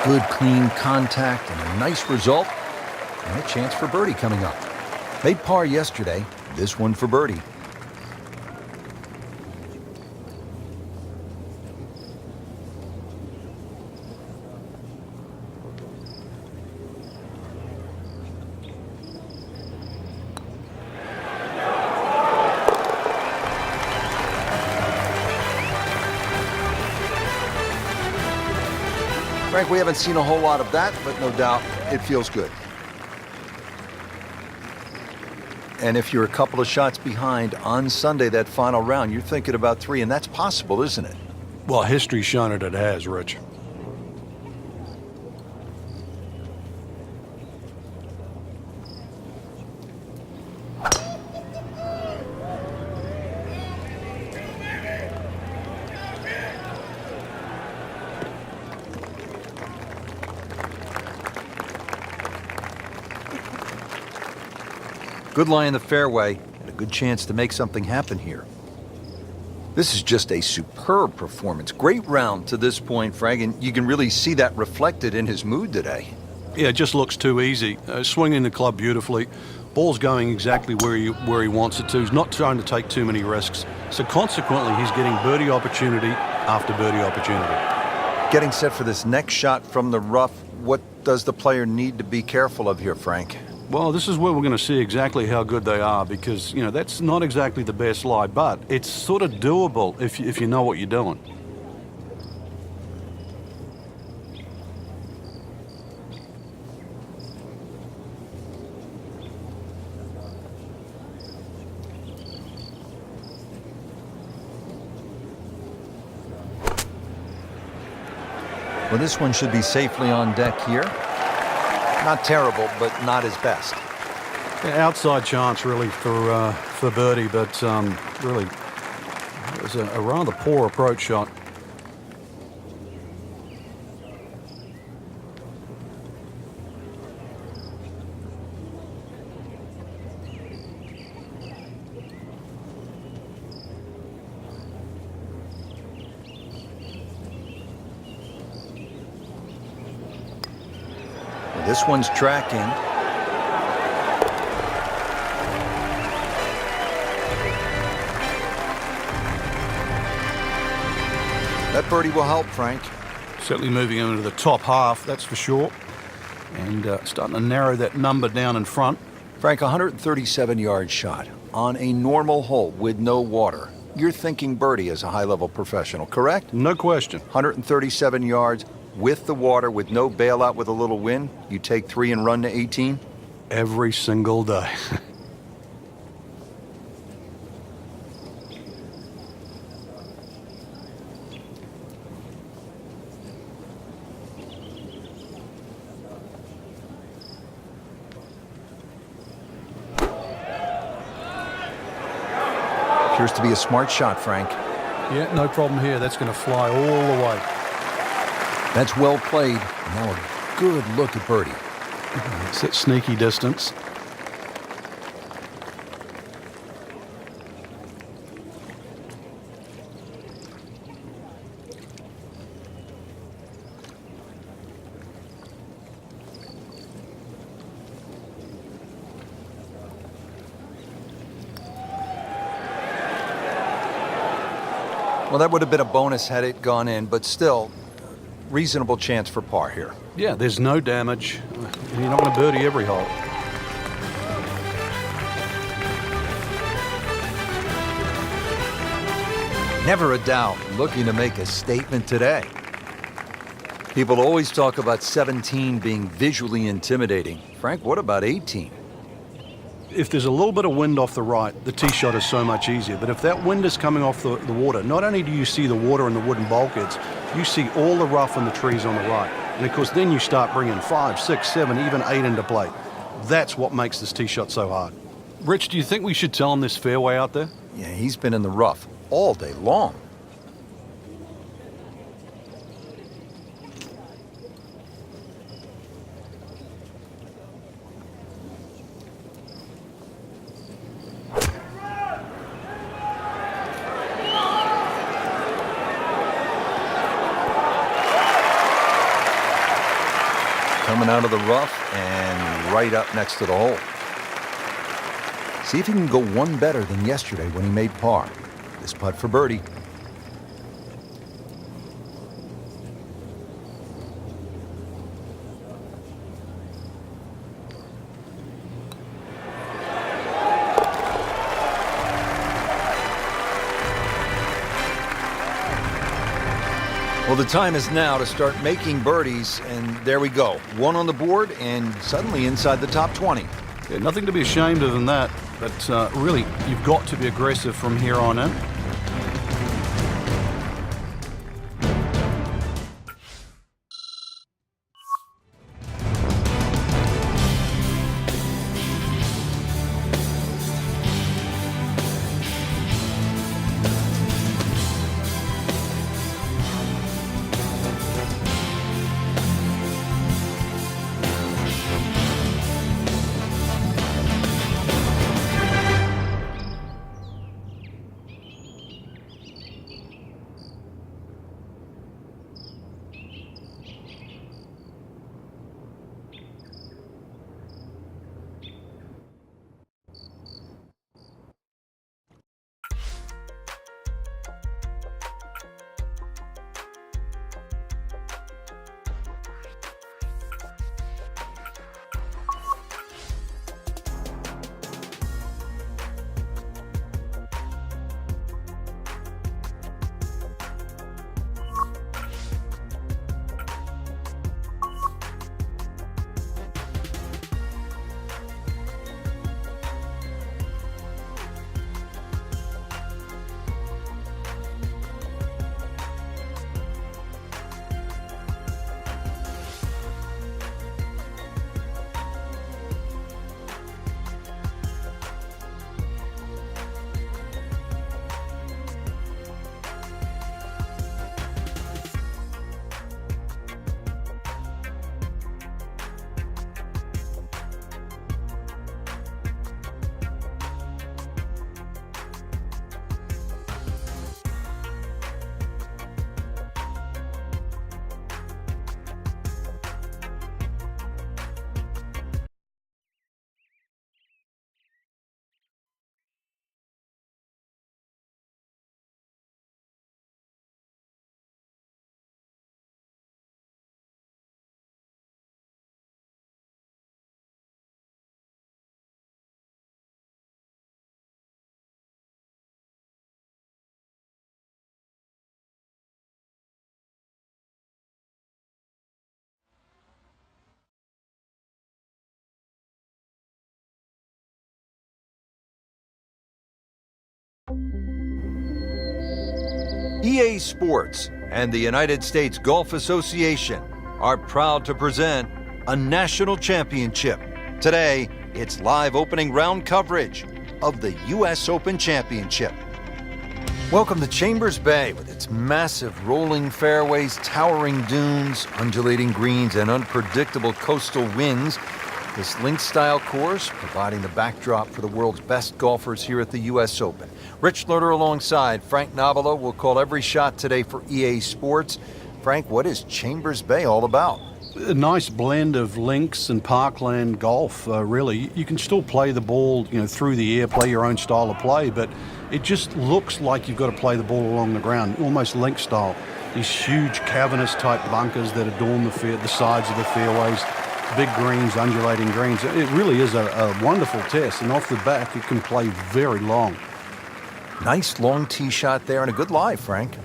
Good, clean contact and a nice result. And a chance for birdie coming up. Made par yesterday. This one for birdie. Frank, we haven't seen a whole lot of that, but no doubt it feels good. And if you're a couple of shots behind on Sunday, that final round, you're thinking about 3, and that's possible, isn't it? Well, history's shown it has, Rich. Good lie in the fairway, and a good chance to make something happen here. This is just a superb performance. Great round to this point, Frank, and you can really see that reflected in his mood today. Yeah, it just looks too easy. Swinging the club beautifully. Ball's going exactly where he wants it to. He's not trying to take too many risks. So consequently, he's getting birdie opportunity after birdie opportunity. Getting set for this next shot from the rough, what does the player need to be careful of here, Frank? Well, this is where we're going to see exactly how good they are because, that's not exactly the best lie, but it's sort of doable if you know what you're doing. Well, this one should be safely on deck here. Not terrible, but not his best. Yeah, outside chance, really, for birdie, but really, it was a rather poor approach shot. This one's tracking. That birdie will help, Frank. Certainly moving into the top half, that's for sure. And starting to narrow that number down in front. Frank, 137-yard shot on a normal hole with no water. You're thinking birdie as a high-level professional, correct? No question. 137 yards. With the water, with no bailout, with a little wind, you take 3 and run to 18? Every single day. Appears to be a smart shot, Frank. Yeah, no problem here. That's going to fly all the way. That's well played. Now a good look at birdie. It's that sneaky distance. Well, that would have been a bonus had it gone in, but still, reasonable chance for par here. Yeah, there's no damage. You're not going to birdie every hole. Never a doubt, looking to make a statement today. People always talk about 17 being visually intimidating. Frank, what about 18? If there's a little bit of wind off the right, the tee shot is so much easier. But if that wind is coming off the water, not only do you see the water and the wooden bulkheads, you see all the rough and the trees on the right. And of course, then you start bringing 5, 6, 7, even 8 into play. That's what makes this tee shot so hard. Rich, do you think we should tell him this fairway out there? Yeah, he's been in the rough all day long. coming out of the rough and right up next to the hole. See if he can go one better than yesterday when he made par. This putt for birdie. Well, the time is now to start making birdies, and there we go. One on the board and suddenly inside the top 20. Yeah, nothing to be ashamed of in that, but really, you've got to be aggressive from here on in. EA Sports and the United States Golf Association are proud to present a national championship. Today, it's live opening round coverage of the U.S. Open Championship. Welcome to Chambers Bay with its massive rolling fairways, towering dunes, undulating greens, and unpredictable coastal winds. This links-style course providing the backdrop for the world's best golfers here at the U.S. Open. Rich Lerner alongside Frank Nobilo will call every shot today for EA Sports. Frank, what is Chambers Bay all about? A nice blend of links and parkland golf, really. You can still play the ball, through the air, play your own style of play, but it just looks like you've got to play the ball along the ground, almost link style. These huge cavernous type bunkers that adorn the sides of the fairways, big greens, undulating greens. It really is a wonderful test, and off the back, it can play very long. Nice long tee shot there and a good lie, Frank.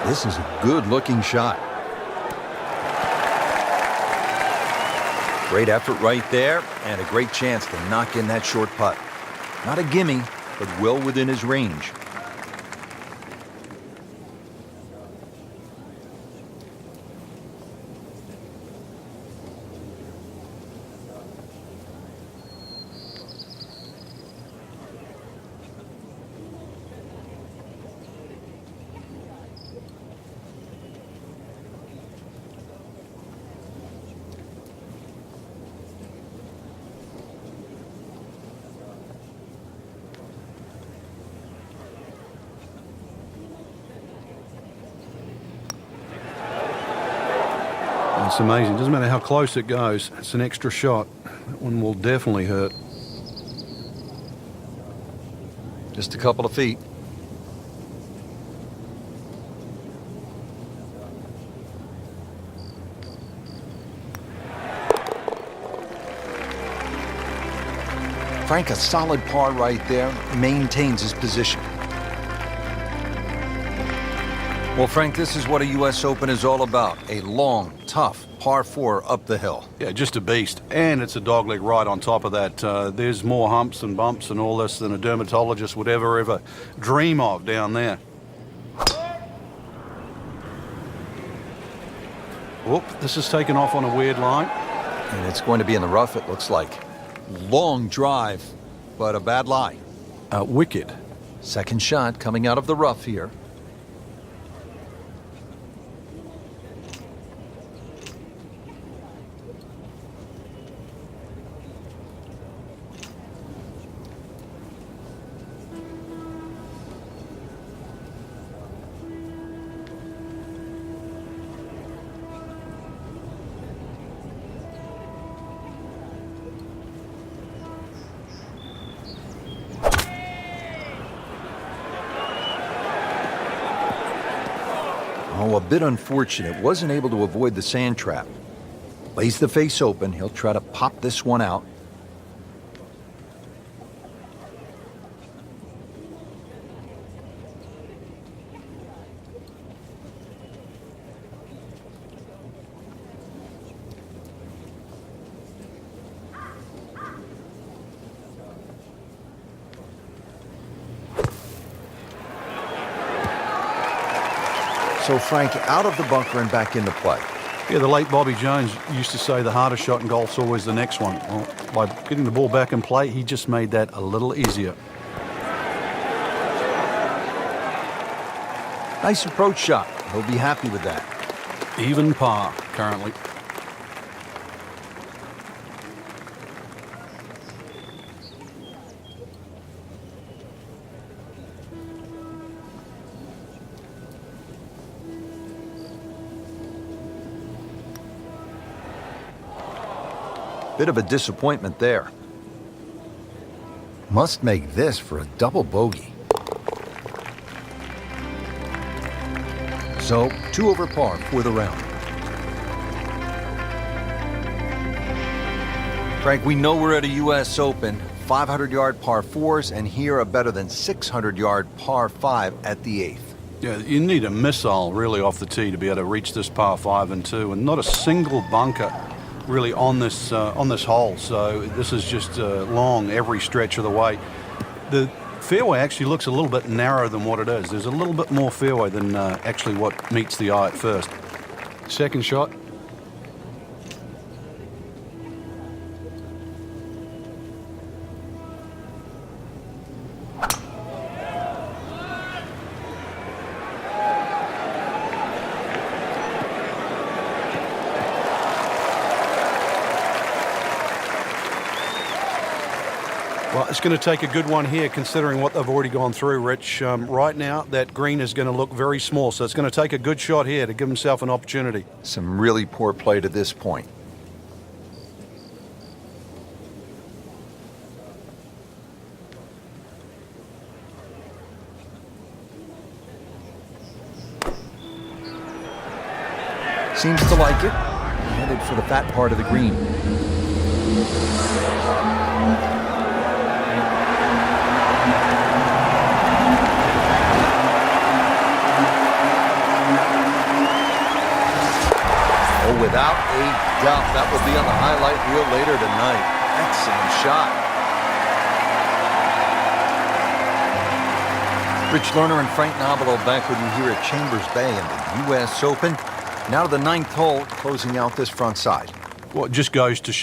This is a good-looking shot. Great effort right there, and a great chance to knock in that short putt. Not a gimme, but well within his range. It's amazing. Doesn't matter how close it goes. It's an extra shot. That one will definitely hurt. Just a couple of feet. Frank, a solid par right there, maintains his position. Well, Frank, this is what a U.S. Open is all about. A long, tough par 4 up the hill. Yeah, just a beast. And it's a dogleg ride on top of that. There's more humps and bumps and all this than a dermatologist would ever dream of down there. Whoop, this is taken off on a weird line. And it's going to be in the rough, it looks like. Long drive, but a bad lie. Wicked. Second shot coming out of the rough here. Oh, a bit unfortunate. Wasn't able to avoid the sand trap. Lays the face open. He'll try to pop this one out. So, Frank, out of the bunker and back into play. Yeah, the late Bobby Jones used to say the hardest shot in golf's always the next one. Well, by getting the ball back in play, he just made that a little easier. Nice approach shot. He'll be happy with that. Even par currently. Bit of a disappointment there. Must make this for a double bogey. So, 2 over par for the round. Frank, we know we're at a U.S. Open. 500-yard par 4s, and here a better than 600-yard par 5 at the 8th. Yeah, you need a missile really off the tee to be able to reach this par 5 and 2, and not a single bunker really on this hole. So this is just long every stretch of the way. The fairway actually looks a little bit narrower than what it is. There's a little bit more fairway than actually what meets the eye at first. Second shot. Well, it's going to take a good one here considering what they've already gone through, Rich. Right now, that green is going to look very small, so it's going to take a good shot here to give himself an opportunity. Some really poor play to this point. Seems to like it. Headed for the fat part of the green. Without a doubt, that will be on the highlight reel later tonight. Excellent shot. Rich Lerner and Frank Nobilo back with you here at Chambers Bay in the U.S. Open. Now to the 9th hole, closing out this front side. Well, it just goes to